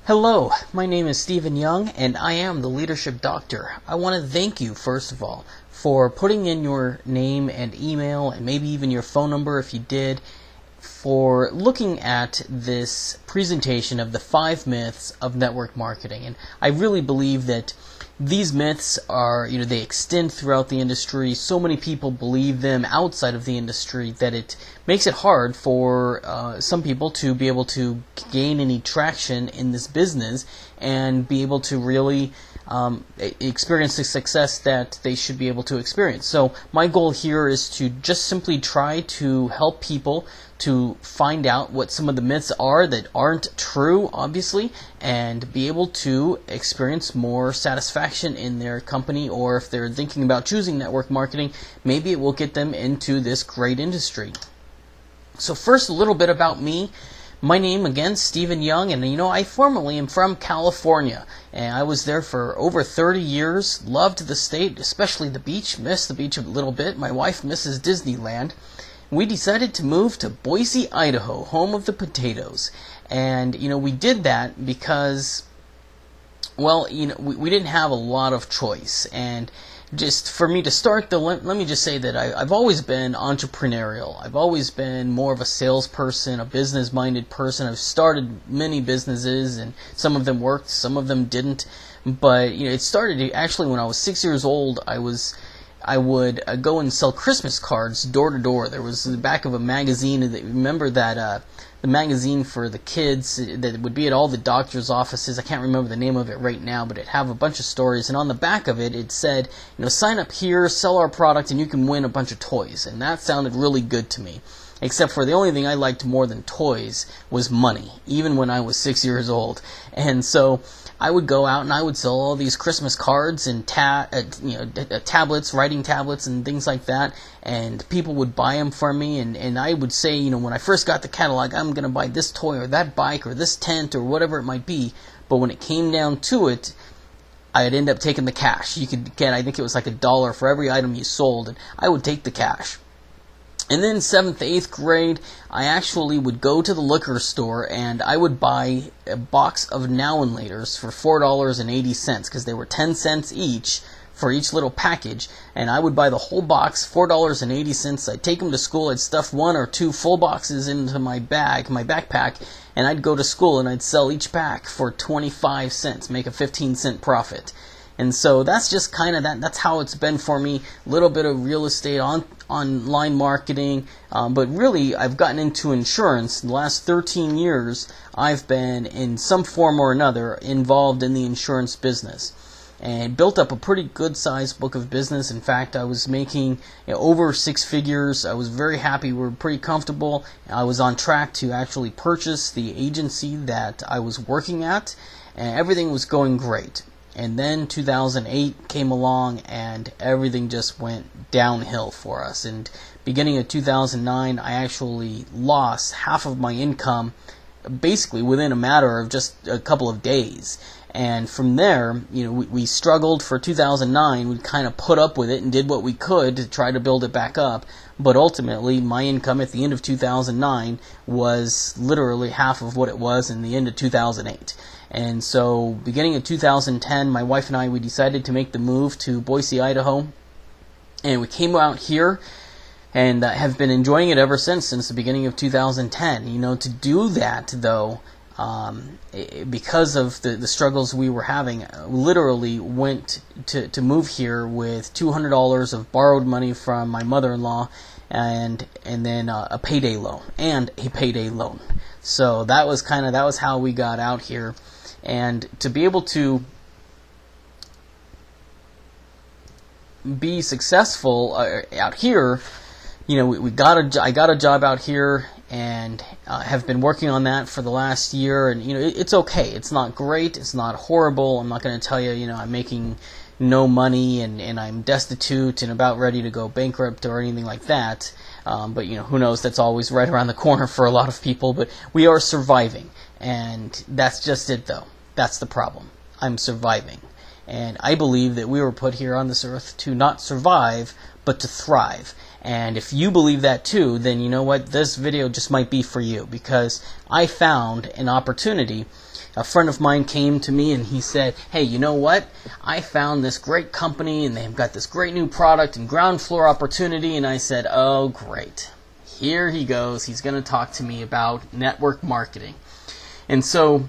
Hello, my name is Stephen Young, and I am the Leadership Doctor. I want to thank you, first of all, for putting in your name and email, and maybe even your phone number if you did, for looking at this presentation of the 5 myths of network marketing. And I really believe that these myths are, they extend throughout the industry. So many people believe them outside of the industry that it makes it hard for some people to be able to gain any traction in this business and be able to really experience the success that they should be able to experience. So my goal here is to just simply try to help people to find out what some of the myths are that aren't true, obviously, and be able to experience more satisfaction in their company, or if they're thinking about choosing network marketing, maybe it will get them into this great industry. So first, a little bit about me. My name, again, Stephen Young, and I formerly am from California, and I was there for over 30 years, loved the state, especially the beach, missed the beach a little bit. My wife misses Disneyland. We decided to move to Boise, Idaho, home of the potatoes, and we did that because, well, we didn't have a lot of choice. And just for me to start, though, let me just say that I've always been entrepreneurial. I've always been more of a salesperson, a business-minded person. I've started many businesses, and some of them worked, some of them didn't. But it started actually when I was 6 years old. I would go and sell Christmas cards door to door. There was the back of a magazine. Remember that the magazine for the kids that would be at all the doctor's offices. I can't remember the name of it right now, but it'd have a bunch of stories. And on the back of it, it said, sign up here, sell our product, and you can win a bunch of toys. And that sounded really good to me. Except for the only thing I liked more than toys was money, even when I was 6 years old. And so I would go out and I would sell all these Christmas cards and tablets, writing tablets and things like that, and people would buy them from me, and I would say, when I first got the catalog, I'm going to buy this toy or that bike or this tent or whatever it might be. But when it came down to it, I'd end up taking the cash. You could get, I think it was like $1 for every item you sold, and I would take the cash. And then 7th, 8th grade, I actually would go to the liquor store and I would buy a box of Now and Laters for $4.80 because they were 10 cents each for each little package. And I would buy the whole box, $4.80. I'd take them to school. I'd stuff 1 or 2 full boxes into my backpack, and I'd go to school and I'd sell each pack for 25 cents, make a 15-cent profit. And so that's just kind of that's how it's been for me. A little bit of real estate, online marketing, but really I've gotten into insurance. In the last 13 years, I've been in some form or another involved in the insurance business and built up a pretty good sized book of business. In fact, I was making over 6 figures. I was very happy. We were pretty comfortable. I was on track to actually purchase the agency that I was working at, and everything was going great. And then 2008 came along and everything just went downhill for us. And beginning of 2009, I actually lost half of my income basically within a matter of just a couple of days. And from there, we struggled for 2009. We kind of put up with it and did what we could to try to build it back up. But ultimately, my income at the end of 2009 was literally half of what it was in the end of 2008. And so, beginning of 2010, my wife and I, we decided to make the move to Boise, Idaho. And we came out here and have been enjoying it ever since the beginning of 2010. To do that, though, because of the struggles we were having, literally went to move here with $200 of borrowed money from my mother-in-law, and then a payday loan. So that was how we got out here. And to be able to be successful out here, I got a job out here, and have been working on that for the last year. And it's okay. It's not great. It's not horrible. I'm not going to tell you, I'm making no money and I'm destitute and about ready to go bankrupt or anything like that. But who knows? That's always right around the corner for a lot of people. But we are surviving, and that's just it, though. That's the problem. I'm surviving. And I believe that we were put here on this earth to not survive, but to thrive. And if you believe that too, then you know what? This video just might be for you, because I found an opportunity a friend of mine came to me and he said, hey, you know what? I found this great company and they've got this great new product and ground floor opportunity. And I said, oh, great. Here he goes. He's going to talk to me about network marketing. And so,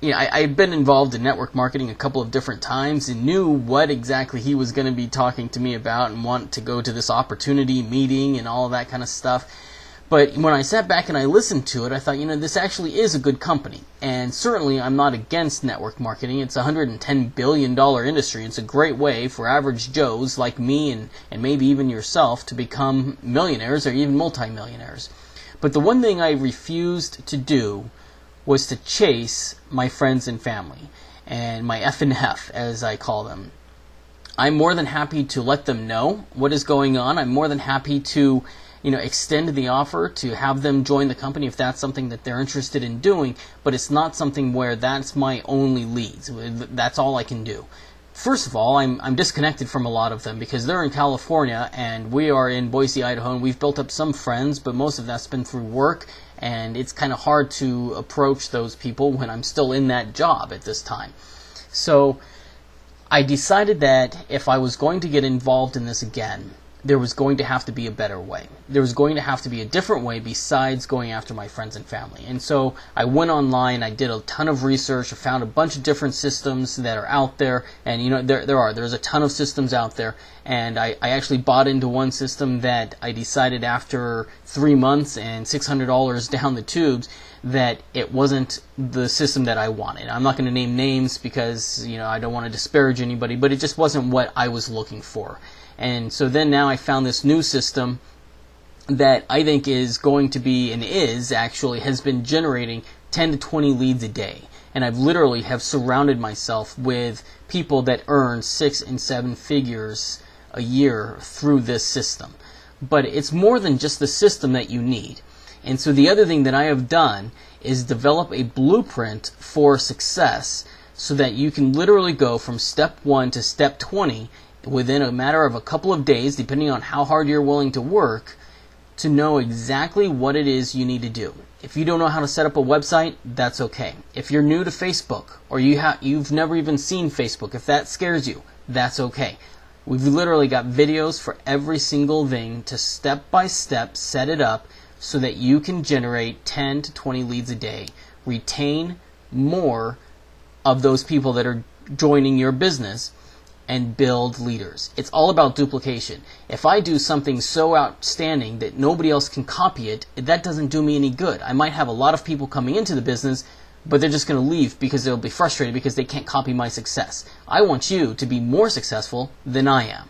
I've been involved in network marketing a couple of different times and knew what exactly he was going to be talking to me about and want to go to this opportunity meeting and all of that kind of stuff. But when I sat back and I listened to it, I thought, this actually is a good company. And certainly I'm not against network marketing. It's a $110 billion industry. It's a great way for average Joes like me and maybe even yourself to become millionaires or even multimillionaires. But the one thing I refused to do was to chase my friends and family, and my F and F, as I call them. I'm more than happy to let them know what is going on. I'm more than happy to, extend the offer to have them join the company if that's something that they're interested in doing, but it's not something where that's my only leads. That's all I can do. First of all, I'm disconnected from a lot of them because they're in California and we are in Boise, Idaho, and we've built up some friends, but most of that's been through work, and it's kind of hard to approach those people when I'm still in that job at this time. So I decided that if I was going to get involved in this again, there was going to have to be a better way. There was going to have to be a different way besides going after my friends and family. And so I went online, I did a ton of research, I found a bunch of different systems that are out there, and there's a ton of systems out there, and I actually bought into one system that I decided after 3 months and $600 down the tubes that it wasn't the system that I wanted. I'm not going to name names because I don't want to disparage anybody, but it just wasn't what I was looking for. And so then now I found this new system that I think is going to be, and has been generating 10 to 20 leads a day. And I've literally have surrounded myself with people that earn 6 and 7 figures a year through this system. But it's more than just the system that you need. And so the other thing that I have done is develop a blueprint for success so that you can literally go from step 1 to step 20 within a matter of a couple of days, depending on how hard you're willing to work, to know exactly what it is you need to do. If you don't know how to set up a website, that's okay. If you're new to Facebook, or you've never even seen Facebook, if that scares you, that's okay. We've literally got videos for every single thing to step by step set it up so that you can generate 10 to 20 leads a day. Retain more of those people that are joining your business and build leaders. It's all about duplication. If I do something so outstanding that nobody else can copy it, that doesn't do me any good. I might have a lot of people coming into the business, but they're just going to leave because they'll be frustrated because they can't copy my success. I want you to be more successful than I am.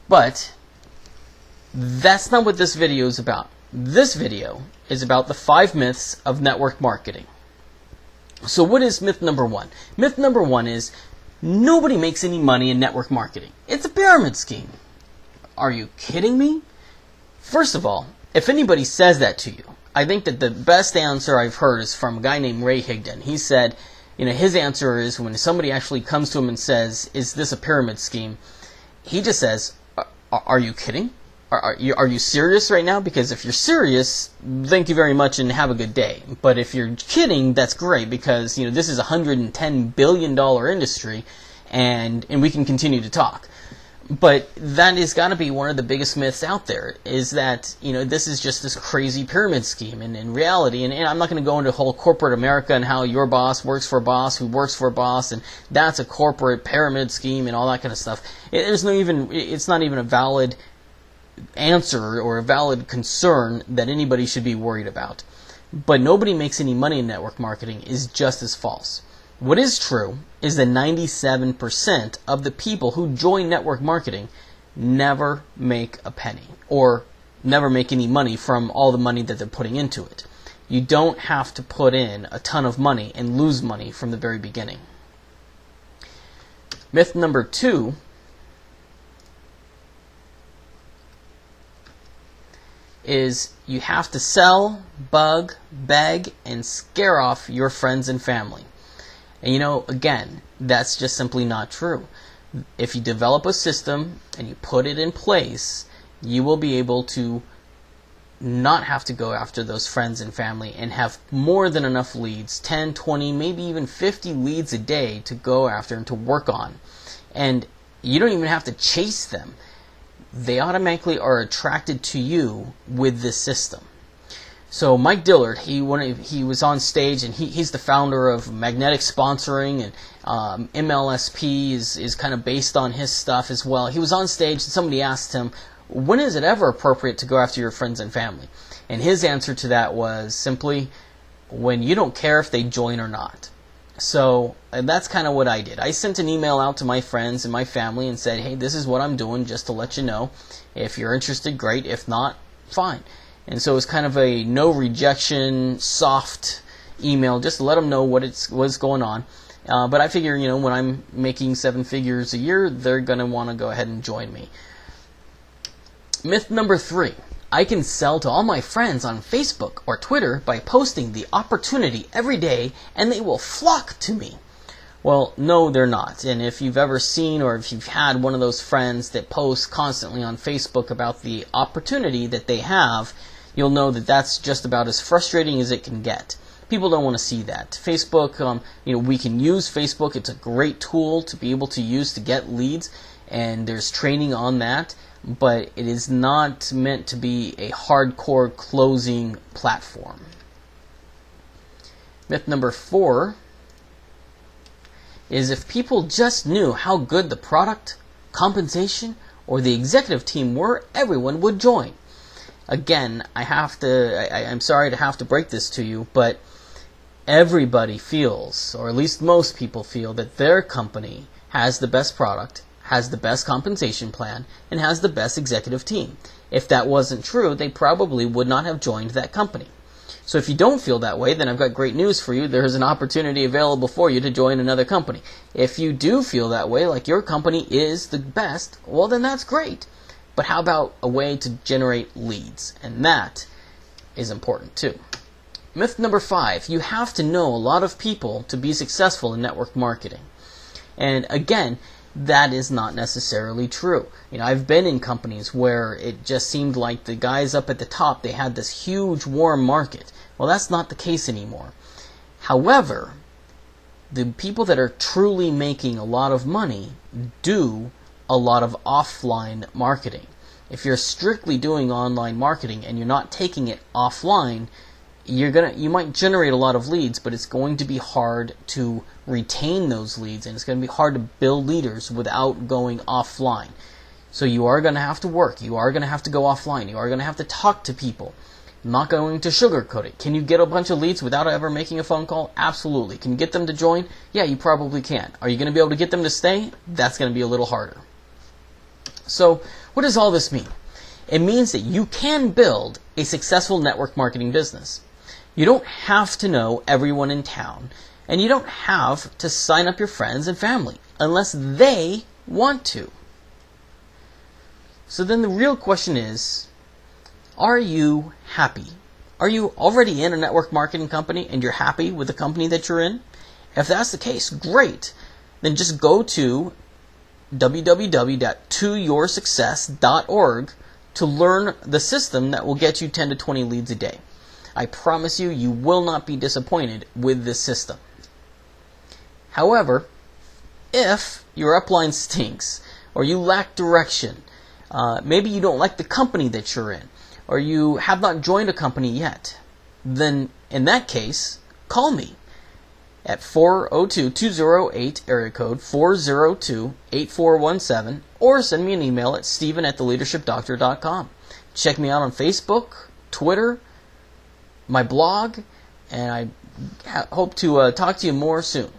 But that's not what this video is about. This video is about the 5 myths of network marketing. So what is myth number 1? Myth number 1 is nobody makes any money in network marketing. It's a pyramid scheme. Are you kidding me? First of all, if anybody says that to you, I think that the best answer I've heard is from a guy named Ray Higdon. He said, his answer is when somebody actually comes to him and says, is this a pyramid scheme? He just says, are you kidding? Are you serious right now? Because if you're serious, thank you very much and have a good day. But if you're kidding, that's great because this is a $110 billion industry, and we can continue to talk. But that has got to be one of the biggest myths out there, is that this is just this crazy pyramid scheme. And in reality, and I'm not going to go into whole corporate America and how your boss works for a boss who works for a boss, and that's a corporate pyramid scheme and all that kind of stuff. It's not even a valid answer or a valid concern that anybody should be worried about. But nobody makes any money in network marketing is just as false. What is true is that 97% of the people who join network marketing never make a penny or never make any money from all the money that they're putting into it. You don't have to put in a ton of money and lose money from the very beginning. Myth number 2 is you have to sell, bug, beg, and scare off your friends and family. And again, that's just simply not true. If you develop a system and you put it in place, you will be able to not have to go after those friends and family and have more than enough leads, 10, 20, maybe even 50 leads a day to go after and to work on. And you don't even have to chase them. They automatically are attracted to you with this system. So Mike Dillard, he was on stage, and he's the founder of Magnetic Sponsoring, and MLSP is kind of based on his stuff as well. He was on stage, and somebody asked him, when is it ever appropriate to go after your friends and family? And his answer to that was simply, when you don't care if they join or not. So that's kind of what I did. I sent an email out to my friends and my family and said, hey, this is what I'm doing, just to let you know. If you're interested, great. If not, fine. And so it was kind of a no rejection, soft email, just to let them know what's going on. But I figure, when I'm making 7 figures a year, they're going to want to go ahead and join me. Myth number 3. I can sell to all my friends on Facebook or Twitter by posting the opportunity every day, and they will flock to me. Well, no, they're not. And if you've ever seen, or if you've had one of those friends that posts constantly on Facebook about the opportunity that they have, you'll know that that's just about as frustrating as it can get. People don't want to see that. Facebook, we can use Facebook. It's a great tool to be able to use to get leads, and there's training on that. But it is not meant to be a hardcore closing platform. Myth number 4 is, if people just knew how good the product, compensation, or the executive team were, everyone would join. Again, I'm sorry to have to break this to you, but everybody feels, or at least most people feel, that their company has the best product, has the best compensation plan, and has the best executive team. If that wasn't true, they probably would not have joined that company. So if you don't feel that way, then I've got great news for you. There's an opportunity available for you to join another company. If you do feel that way, like your company is the best, well, then that's great. But how about a way to generate leads? And that is important too. Myth number 5, you have to know a lot of people to be successful in network marketing. And again, that is not necessarily true. I've been in companies where it just seemed like the guys up at the top, they had this huge warm market. Well, that's not the case anymore. However, the people that are truly making a lot of money do a lot of offline marketing. If you're strictly doing online marketing and you're not taking it offline, you might generate a lot of leads, but it's going to be hard to retain those leads, and it's going to be hard to build leaders without going offline. So you are going to have to work. You are going to have to go offline. You are going to have to talk to people. I'm not going to sugarcoat it. Can you get a bunch of leads without ever making a phone call? Absolutely. Can you get them to join? Yeah, you probably can. Are you going to be able to get them to stay? That's going to be a little harder. So what does all this mean? It means that you can build a successful network marketing business. You don't have to know everyone in town, and you don't have to sign up your friends and family unless they want to. So then the real question is, are you happy? Are you already in a network marketing company and you're happy with the company that you're in? If that's the case, great. Then just go to www.toyoursuccess.org to learn the system that will get you 10 to 20 leads a day. I promise you, you will not be disappointed with this system. However, if your upline stinks, or you lack direction, maybe you don't like the company that you're in, or you have not joined a company yet, then in that case, call me at 402-208 area code 402-8417, or send me an email at steven@theleadershipdoctor.com. Check me out on Facebook, Twitter, my blog, and I hope to talk to you more soon.